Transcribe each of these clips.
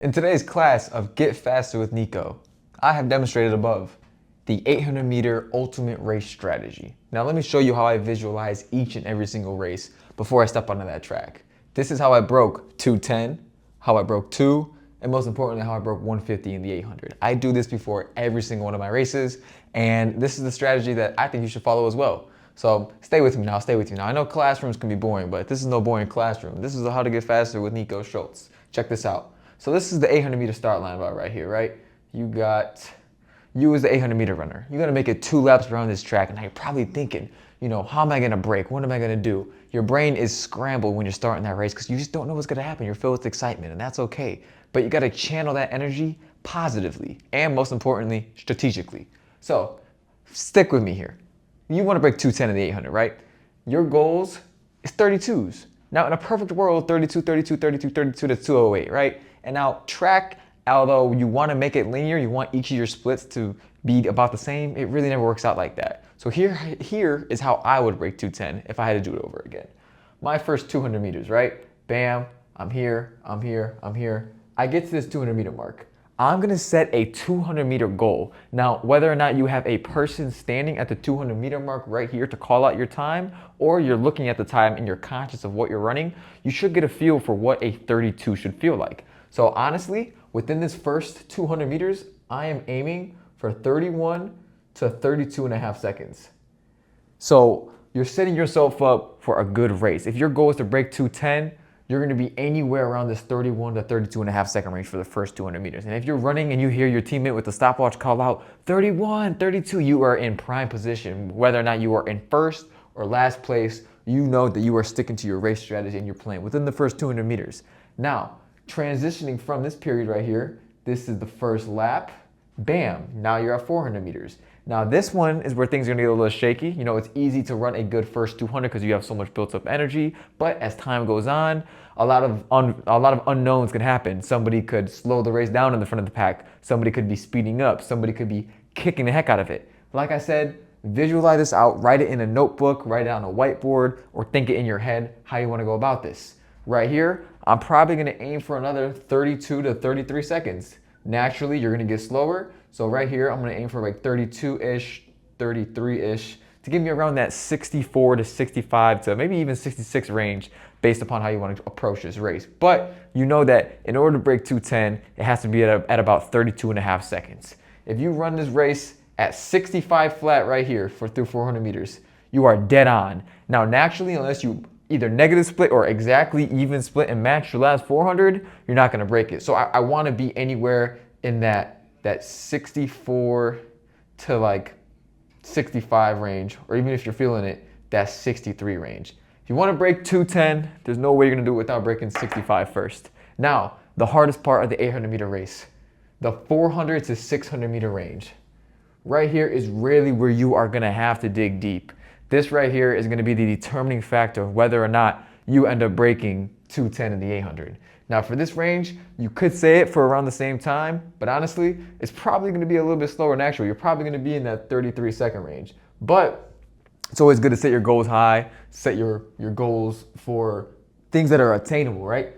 In today's class of Get Faster with Nico, I have demonstrated above the 800 meter ultimate race strategy. Now let me show you how I visualize each and every single race before I step onto that track. This is how I broke 210, how I broke 2, and most importantly, how I broke 150 in the 800. I do this before every single one of my races, and this is the strategy that I think you should follow as well. So stay with me now, stay with you now. I know classrooms can be boring, but this is no boring classroom. This is how to get faster with Nico Schultz. Check this out. So this is the 800 meter start line about right here, right? You as the 800 meter runner. You're gonna make it 2 laps around this track, and now you're probably thinking, how am I gonna brake? What am I gonna do? Your brain is scrambled when you're starting that race because you just don't know what's gonna happen. You're filled with excitement, and that's okay. But you gotta channel that energy positively, and most importantly, strategically. So stick with me here. You wanna break 210 in the 800, right? Your goals is 32s. Now in a perfect world, 32, 32, 32, 32 to 208, right? And now track, although you want to make it linear, you want each of your splits to be about the same, it really never works out like that. So here is how I would break 210 if I had to do it over again. My first 200 meters, right? Bam, I'm here, I'm here, I'm here. I get to this 200 meter mark. I'm gonna set a 200 meter goal. Now, whether or not you have a person standing at the 200 meter mark right here to call out your time, or you're looking at the time and you're conscious of what you're running, you should get a feel for what a 32 should feel like. So honestly, within this first 200 meters, I am aiming for 31 to 32 and a half seconds. So you're setting yourself up for a good race. If your goal is to break 210, you're gonna be anywhere around this 31 to 32 and a half second range for the first 200 meters. And if you're running and you hear your teammate with the stopwatch call out 31, 32, you are in prime position. Whether or not you are in first or last place, you know that you are sticking to your race strategy and you're playing within the first 200 meters. Now, transitioning from this period right here, this is the first lap, bam, now you're at 400 meters. Now this one is where things are gonna get a little shaky. It's easy to run a good first 200 because you have so much built up energy, but as time goes on, a lot of unknowns can happen. Somebody could slow the race down in the front of the pack. Somebody could be speeding up. Somebody could be kicking the heck out of it. Like I said, visualize this out, write it in a notebook, write it on a whiteboard, or think it in your head how you wanna go about this. Right here, I'm probably gonna aim for another 32 to 33 seconds. Naturally, you're gonna get slower. So right here, I'm gonna aim for like 32-ish, 33-ish, to give me around that 64 to 65 to maybe even 66 range based upon how you want to approach this race. But you know that in order to break 210, it has to be at about 32 and a half seconds. If you run this race at 65 flat right here through 400 meters, you are dead on. Now, naturally, unless you either negative split or exactly even split and match your last 400, you're not gonna break it. So I wanna be anywhere in that 64 to like 65 range, or even if you're feeling it, that 63 range. If you wanna break 210, there's no way you're gonna do it without breaking 65 first. Now, the hardest part of the 800 meter race, the 400 to 600 meter range. Right here is really where you are gonna have to dig deep. This right here is gonna be the determining factor of whether or not you end up breaking 210 in the 800. Now for this range, you could say it for around the same time, but honestly, it's probably gonna be a little bit slower than actual. You're probably gonna be in that 33 second range. But it's always good to set your goals high, set your goals for things that are attainable, right?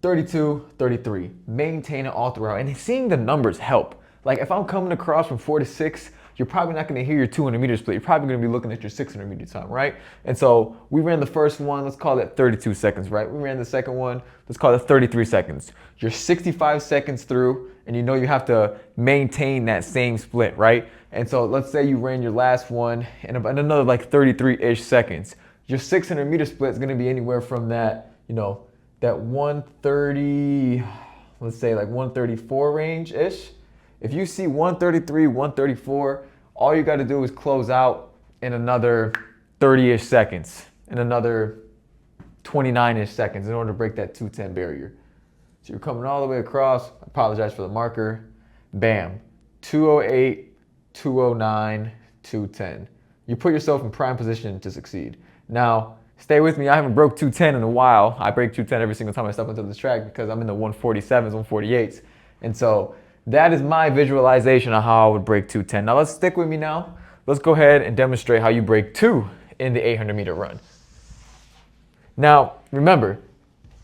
32, 33, maintain it all throughout. And seeing the numbers help. Like if I'm coming across from 4 to 6, you're probably not gonna hear your 200 meter split. You're probably gonna be looking at your 600 meter time, right? And so we ran the first one, let's call it 32 seconds, right? We ran the second one, let's call it 33 seconds. You're 65 seconds through, and you know you have to maintain that same split, right? And so let's say you ran your last one in another like 33-ish seconds. Your 600 meter split is gonna be anywhere from that, that 130, let's say like 134 range-ish. If you see 133, 134, all you gotta do is close out in another 30-ish seconds, in another 29-ish seconds in order to break that 210 barrier. So you're coming all the way across, I apologize for the marker, bam, 208, 209, 210. You put yourself in prime position to succeed. Now, stay with me, I haven't broke 210 in a while. I break 210 every single time I step into this track because I'm in the 147s, 148s. And so that is my visualization of how I would break 210. Now let's stick with me now. Let's go ahead and demonstrate how you break 2 in the 800 meter run. Now, remember,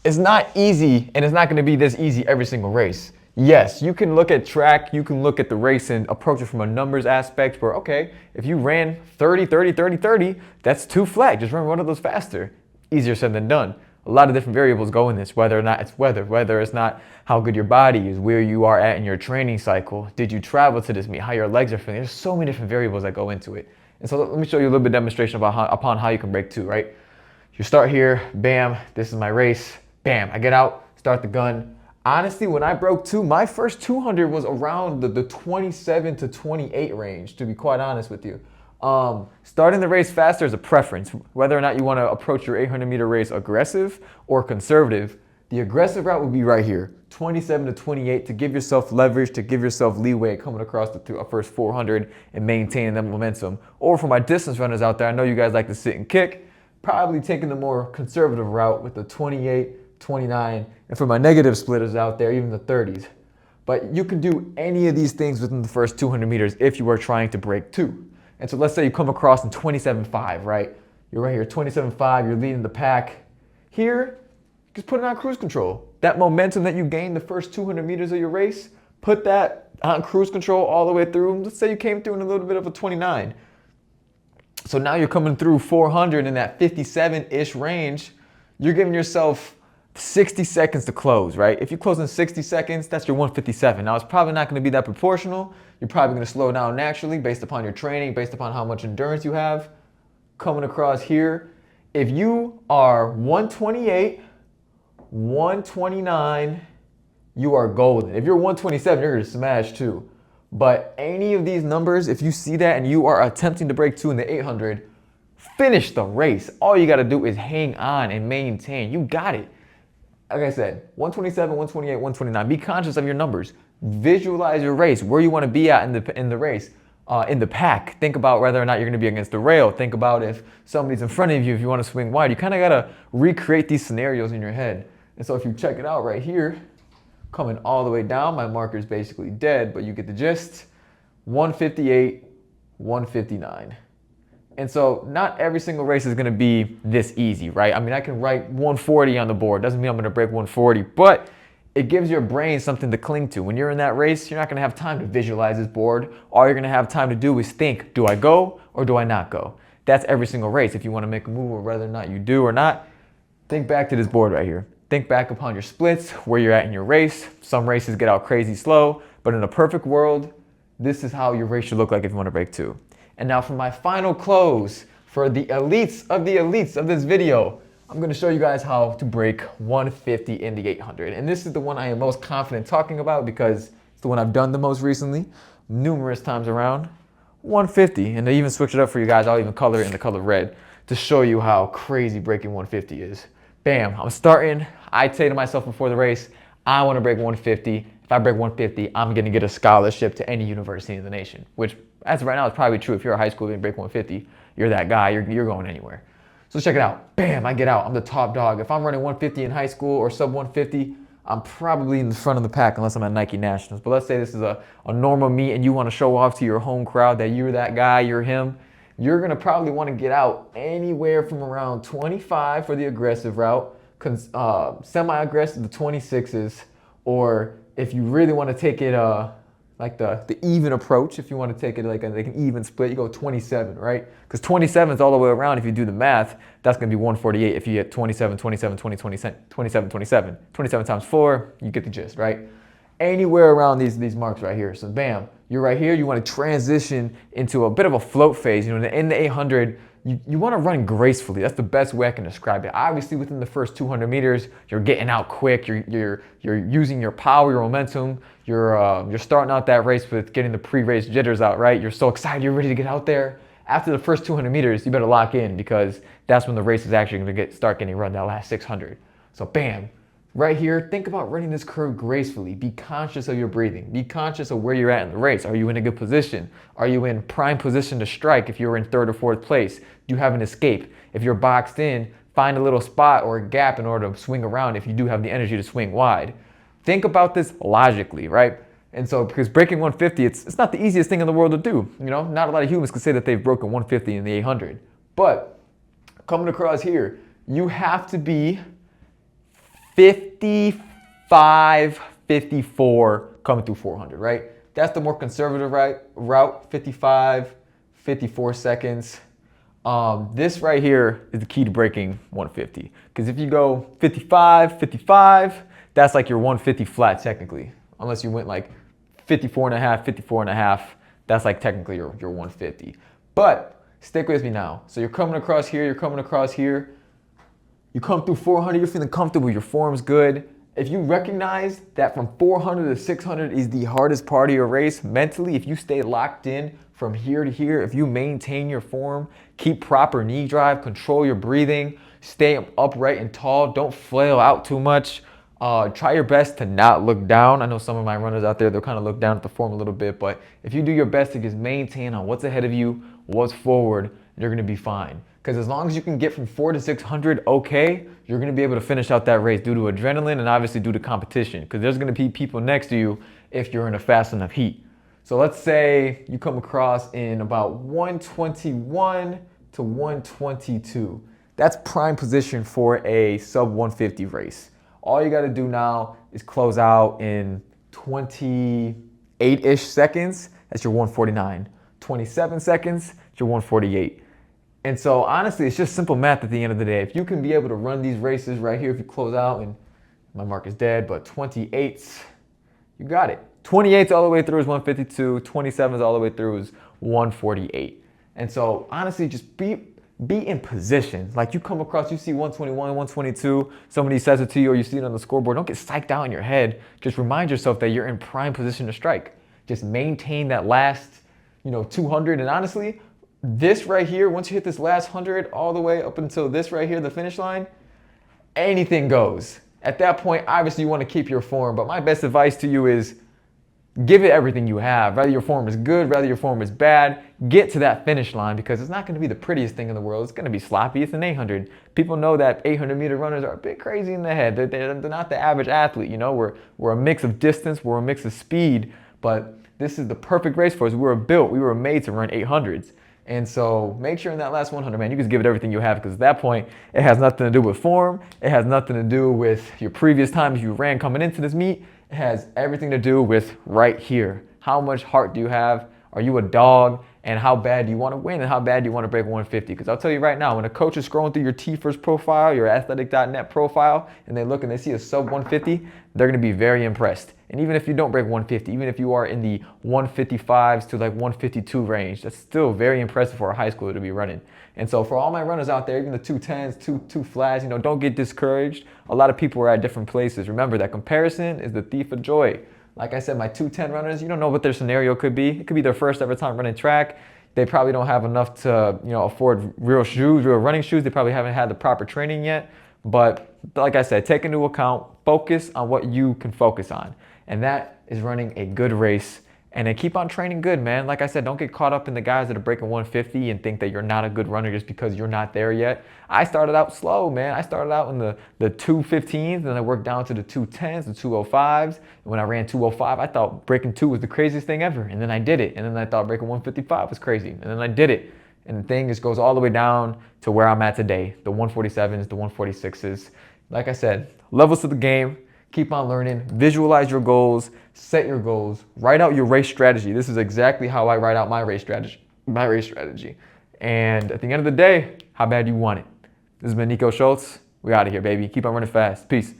It's not easy, and it's not going to be this easy every single race. Yes, you can look at track, you can look at the race and approach it from a numbers aspect where, okay, if you ran 30, 30, 30, 30, that's 2 flat. Just run one of those faster. Easier said than done. A lot of different variables go in this, whether or not it's weather, whether it's not how good your body is, where you are at in your training cycle. Did you travel to this meet? How your legs are feeling? There's so many different variables that go into it. And so let me show you a little bit of demonstration upon how you can break 2, right? You start here, bam, this is my race, bam, I get out, start the gun. Honestly, when I broke 2, my first 200 was around the 27 to 28 range, to be quite honest with you. Starting the race faster is a preference. Whether or not you want to approach your 800-meter race aggressive or conservative, the aggressive route would be right here, 27 to 28, to give yourself leverage, to give yourself leeway coming across the first 400 and maintaining that momentum. Or for my distance runners out there, I know you guys like to sit and kick, probably taking the more conservative route with the 28, 29, and for my negative splitters out there, even the 30s. But you can do any of these things within the first 200 meters if you are trying to break 2. And so let's say you come across in 27.5, right? You're right here, 27.5, you're leading the pack. Here, just put it on cruise control. That momentum that you gained the first 200 meters of your race, put that on cruise control all the way through. Let's say you came through in a little bit of a 29. So now you're coming through 400 in that 57-ish range. You're giving yourself 60 seconds to close, right? If you close in 60 seconds, that's your 157. Now, it's probably not going to be that proportional. You're probably going to slow down naturally based upon your training, based upon how much endurance you have. Coming across here, if you are 128, 129, you are golden. If you're 127, you're going to smash too. But any of these numbers, if you see that and you are attempting to break 2 in the 800, finish the race. All you got to do is hang on and maintain. You got it. Like I said, 127, 128, 129. Be conscious of your numbers. Visualize your race, where you want to be at in the race, in the pack. Think about whether or not you're going to be against the rail. Think about if somebody's in front of you, if you want to swing wide. You kind of got to recreate these scenarios in your head. And so if you check it out right here, coming all the way down, my marker is basically dead, but you get the gist. 158, 159. And so not every single race is going to be this easy, right? I mean, I can write 140 on the board. Doesn't mean I'm going to break 140, but it gives your brain something to cling to. When you're in that race, you're not going to have time to visualize this board. All you're going to have time to do is think, do I go or do I not go? That's every single race. If you want to make a move or whether or not you do or not, think back to this board right here. Think back upon your splits, where you're at in your race. Some races get out crazy slow, but in a perfect world, this is how your race should look like if you want to break 2. And now for my final close, for the elites of this video, I'm going to show you guys how to break 150 in the 800. And this is the one I am most confident talking about because it's the one I've done the most recently, numerous times around. 150, and to even switch it up for you guys, I'll even color it in the color red to show you how crazy breaking 150 is. Bam, I'm starting. I say to myself before the race, I want to break 150. If I break 150, I'm going to get a scholarship to any university in the nation, which as of right now is probably true. If you're a high school and you break 150, you're that guy, you're going anywhere. So check it out. Bam, I get out. I'm the top dog. If I'm running 150 in high school or sub 150, I'm probably in the front of the pack unless I'm at Nike Nationals. But let's say this is a normal meet and you want to show off to your home crowd that you're that guy, you're him. You're going to probably want to get out anywhere from around 25 for the aggressive route, semi-aggressive, the 26s, or if you really want to take it like the even approach, if you want to take it like an even split, you go 27, right? Because 27 is all the way around. If you do the math, that's going to be 148 if you get 27, 27, 20, 27, 27. 27 times 4, you get the gist, right? Anywhere around these marks right here. So bam, you're right here. You want to transition into a bit of a float phase. You know, in the 800, you want to run gracefully. That's the best way I can describe it. Obviously, within the first 200 meters, you're getting out quick. You're using your power, your momentum. You're starting out that race with getting the pre-race jitters out, right? You're so excited, you're ready to get out there. After the first 200 meters, you better lock in because that's when the race is actually going to start getting run, that last 600. So bam, right here, think about running this curve gracefully. Be conscious of your breathing. Be conscious of where you're at in the race. Are you in a good position? Are you in prime position to strike if you're in 3rd or 4th place? Do you have an escape? If you're boxed in, find a little spot or a gap in order to swing around if you do have the energy to swing wide. Think about this logically, right? And so, because breaking 150, it's not the easiest thing in the world to do. You know, not a lot of humans can say that they've broken 150 in the 800. But coming across here, you have to be 55, 54 coming through 400, right? That's the more conservative route, 55, 54 seconds. This right here is the key to breaking 150. Because if you go 55, 55, that's like your 150 flat technically. Unless you went like 54 and a half, 54 and a half, that's like technically your 150. But stick with me now. So you're coming across here, you're coming across here. You come through 400, you're feeling comfortable, your form's good. If you recognize that from 400 to 600 is the hardest part of your race, mentally, if you stay locked in from here to here, if you maintain your form, keep proper knee drive, control your breathing, stay upright and tall, don't flail out too much. Try your best to not look down. I know some of my runners out there, they'll kind of look down at the form a little bit, but if you do your best to just maintain on what's ahead of you, what's forward, you're gonna be fine. Because as long as you can get from 4 to 600 okay, you're gonna be able to finish out that race due to adrenaline and obviously due to competition. Because there's gonna be people next to you if you're in a fast enough heat. So let's say you come across in about 121 to 122. That's prime position for a sub 150 race. All you gotta do now is close out in 28-ish seconds, that's your 149. 27 seconds, it's your 148. And so honestly, it's just simple math at the end of the day. If you can be able to run these races right here, if you close out, and my mark is dead, but 28s, you got it. 28s all the way through is 152, 27s all the way through is 148. And so honestly, just be in position. Like you come across, you see 121, 122, somebody says it to you or you see it on the scoreboard, don't get psyched out in your head. Just remind yourself that you're in prime position to strike. Just maintain that last, 200. And honestly, this right here, once you hit this last 100 all the way up until this right here, the finish line, anything goes. At that point, obviously you want to keep your form, but my best advice to you is give it everything you have. Whether your form is good, whether your form is bad, get to that finish line because it's not going to be the prettiest thing in the world. It's going to be sloppy. It's an 800. People know that 800 meter runners are a bit crazy in the head. They're not the average athlete. We're a mix of distance, we're a mix of speed, but this is the perfect race for us. We were made to run 800s. And so make sure in that last 100, man, you just give it everything you have because at that point, it has nothing to do with form. It has nothing to do with your previous times you ran coming into this meet. It has everything to do with right here. How much heart do you have? Are you a dog? And how bad do you want to win and how bad do you want to break 150? Because I'll tell you right now, when a coach is scrolling through your T-First profile, your athletic.net profile, and they look and they see a sub 150, they're going to be very impressed. And even if you don't break 150, even if you are in the 155s to like 152 range, that's still very impressive for a high schooler to be running. And so for all my runners out there, even the 210s, two flats, don't get discouraged. A lot of people are at different places. Remember that comparison is the thief of joy. Like I said, my 210 runners, you don't know what their scenario could be. It could be their first ever time running track. They probably don't have enough to, afford real shoes, real running shoes. They probably haven't had the proper training yet. But like I said, take into account, focus on what you can focus on. And that is running a good race. And then keep on training good, man. Like I said, don't get caught up in the guys that are breaking 150 and think that you're not a good runner just because you're not there yet. I started out slow, man. I started out in the 215s, and then I worked down to the 210s, the 205s. And when I ran 205, I thought breaking 2 was the craziest thing ever. And then I did it. And then I thought breaking 155 was crazy. And then I did it. And the thing just goes all the way down to where I'm at today, the 147s, the 146s. Like I said, levels to the game. Keep on learning, visualize your goals, set your goals, write out your race strategy. This is exactly how I write out my race strategy. And at the end of the day, how bad do you want it? This has been Nico Schultz. We're out of here, baby. Keep on running fast. Peace.